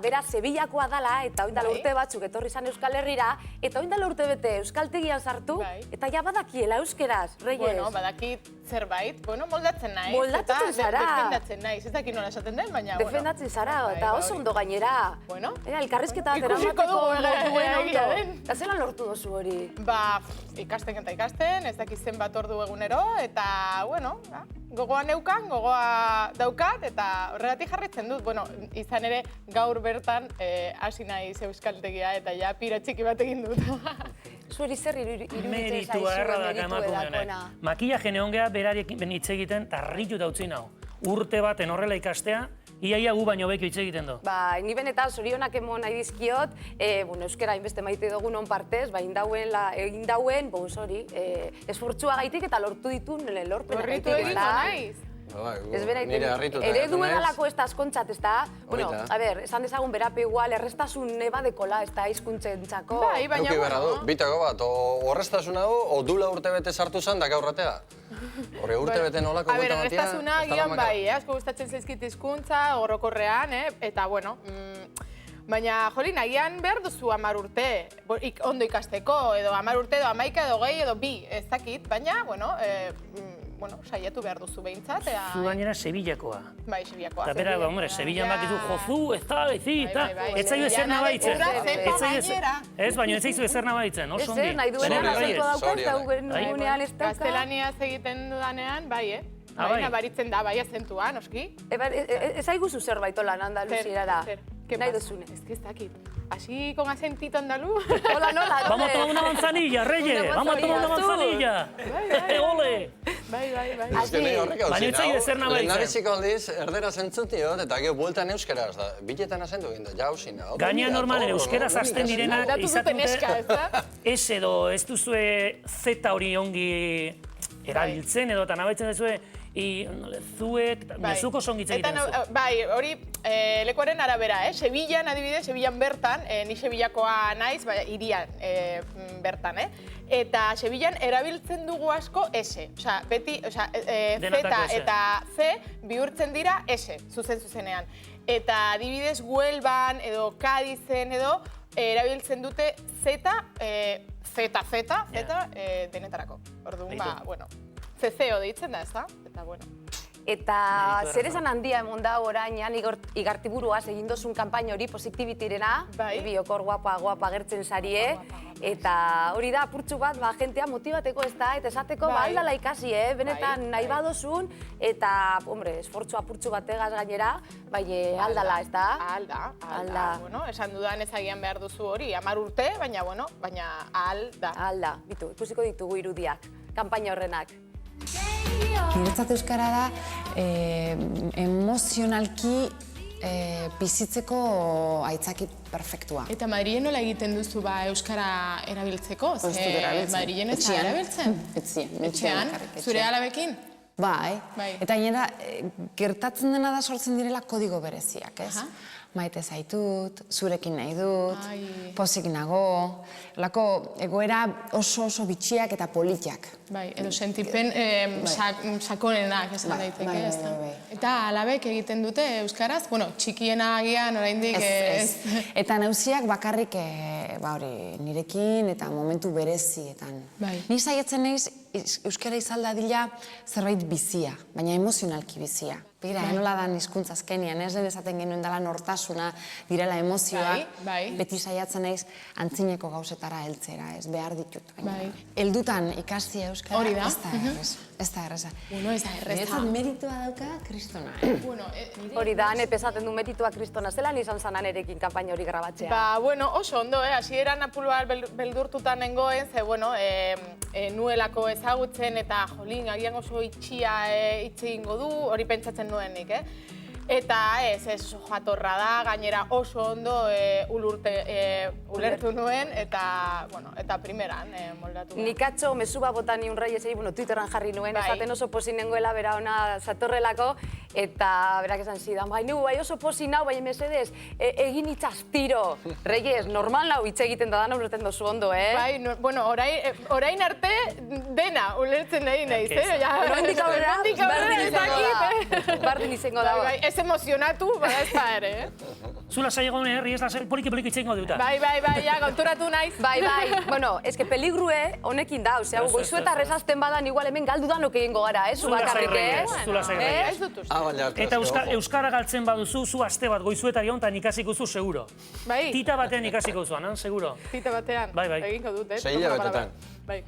Bera, Sevillakoa dala, eta oindala urte batzuk etorri zan Euskal Herrira, eta oindala urte bete Euskaltegian sartu, eta ja badakiela euskeraz, Reyes. Bueno, badakit zerbait, moldatzen naiz. Moldatzen zara. Defendatzen naiz, ez dakit nola esaten den, baina, defendatzen zara, eta oso ondo gainera. Bueno. Elkarrizketa bat eramateko lortuen ondo. Eta zelan lortu dozu hori? Ba, ikasten eta ikasten, ez dakit zenbat ordu egunero, eta, bueno, gogoa neukan, gogoa daukat, eta horregatik jarritzen dut. Bueno, izan ere, gaur bertan hasi naiz Euskaltegia, eta ja pira txiki bat egin dut. Zueri zer iruditzen Meritua erra da emakumeona. Makillaje neon geha berarekin hitz egiten tarritu dautzi nau. Urte baten horrela ikastea, iaia gu baino beko hitz egiten du. Ba, ni benetan zorionak emon nahi dizkiot, euskera hainbeste maite dugun on partez, ba, egin dauen, hori, esfortzua gaitik eta lortu ditun lorpen gaitik. Horritu egin naiz. Nire harrituta. Ere duen alako ez da askontzat, ez da? Bueno, a ber, esan dezagun berape igual, errestasun nebadekola, ez da, hizkuntzen txako. Bai, baina, bueno. Bitako bat, horreztasuna du, o dula urte bete sartu zan, da gaurratea. Horre urte bete nolako guelta batia. A ber, errestasuna gian bai, asko gustatzen zaizkit hizkuntza, horrokorrean, eta, bueno, baina, jolin, agian behar duzu 10 urte, ondo ikasteko, edo 10 urte, edo 11, edo 2, edo 2, ez dakit, baina, bueno, saiatu behar duzu behintzat, ea... Zu gainera Sevillakoa. Bai, Sevillakoa. Eta bera, hombre, Sevillan bakizu jozu, ez da, ez zaizu ezer nabaitzen. Ez, baina ez zaizu ezer nabaitzen, oso ongi. Ez, nahi duenean azentu daukaz, eta gurenean ez dauka. Gaztelaniaz egiten dudanean, bai, baina baritzen da, bai, azentua, noski. Ez haiguzu zerbait lan Andaluzierara. Nahi duzune. Ez dakit. Así con acentito andaluz. Hola, nola. Vamos a tomar una manzanilla, Reyes. Vamos a tomar una manzanilla. Ole. Bai. Baina ez zaizu ezer nabaitzen. Lehendabiziko aldiz, erdera zentzutiot, eta gero bueltan euskeraz da. Biletan azentu egin da, jauzi nao. Gaina normalen euskeraz hasten direnak izaten dute ez edo ez duzue zeta hori ongi erabiltzen edo eta nabaitzen duzue zuek, mezuko songitzen egiten zu. Bai, hori lekuaren arabera, Sevillan adibidez, Sevillan bertan, ni Sevillakoa naiz, irian bertan, eta Sevillan erabiltzen dugu asko S. Osa, beti, Z eta C bihurtzen dira S, zuzenean. Eta adibidez, Huelvan edo Cadizen edo erabiltzen dute Z denetarako. Orduan, bueno, CCO deitzen da, ez da? Eta, bueno. Eta zer esan handia emon da orain, Igartiburuaz egin dozun kanpaina hori positibitirena, biokor guapa gertzen zarie, eta hori da apurtxu bat, jentea motibateko ez da, eta esateko aldala ikasi, benetan nahi badozun, eta, hombre, esfortzu apurtxu bat egaz gainera, bai aldala, ez da? Alda. Bueno, esan dudan ezagian behar duzu hori, 10 urte, baina alda. Alda, ikusiko ditugu irudiak, kanpaina horrenak. Niretzat euskara da emozionalki bizitzeko aitzaki perfektua. Eta Madrilen nola egiten duzu euskara erabiltzeko? Madrilen ez da erabiltzen? Etxean? Zure alabekin? Bai. Eta gainera, gertatzen dena da sortzen direla kodigo bereziak, ez? Maite zaitut, zurekin nahi dut, pozik nago, lako egoera oso bitxiak eta politiak. Bai, edo sentipen sakonenak esan daiteke, ez da. Eta alabek egiten dute euskaraz? Bueno, txikiena agian oraindik ez. Eta nauziak bakarrik nirekin eta momentu berezietan. Ni saiatzen naiz euskara izalda dila zerbait bizia, baina emozionalki bizia. Begira, nola dan hizkuntza azkenean, ez esaten genuen dela nortasuna, direla emozioak, beti saiatzen naiz antzineko gauzetara heltzera, ez behar ditut. Heldutan ikasi euskara, ez da erreza. Niretzat meritua dauka kristona. Hori da, nepesaten du meritua kristona, zelan izan zanan erekin kanpaina hori grabatzea? Ba, bueno, oso ondo, hasieran apuluar beldurtuta nengoen, ze, bueno, nuelako ezagutzen eta jolin, agian oso itxia itxegingo du, hori pentsatzen nuenik, Eta ez oso jatorra da, gainera oso ondo ulertu nuen, eta primeran moldatu. Nik atzo mezuba bota niun Reyesei, Twitteran jarri nuen, esaten oso posin nengoela bera ona zatorrelako, eta berak esan zidan, bai oso posin nau, bai mesedez, egin itzaztiro. Reyes, normal nau hitz egiten da dana ulertzen dozu ondo, Bai, bueno, orain arte dena ulertzen nahi nahiz, Horrendik aurrera, bardin izango da. Ez emozionatu, bada ez da ere, Zu lasai egon herri ez lasai poliki-poliki itxengo duta. Bai, ja, konturatu naiz. Bai, bueno, eske peligrue honekin da, osea, goizueta resazten badan igual hemen galdu danok egingo gara, zu bakarrik, Zu lasai reyes. Ez dut uste. baina Eta euskara galtzen baduzu, zu aste bat goizuetari honetan ikasiko zu, seguro. Bai, Tita batean ikasiko zuan, seguro. tita batean. Bai. Egingo dut, 6 hilabetetan. Bai.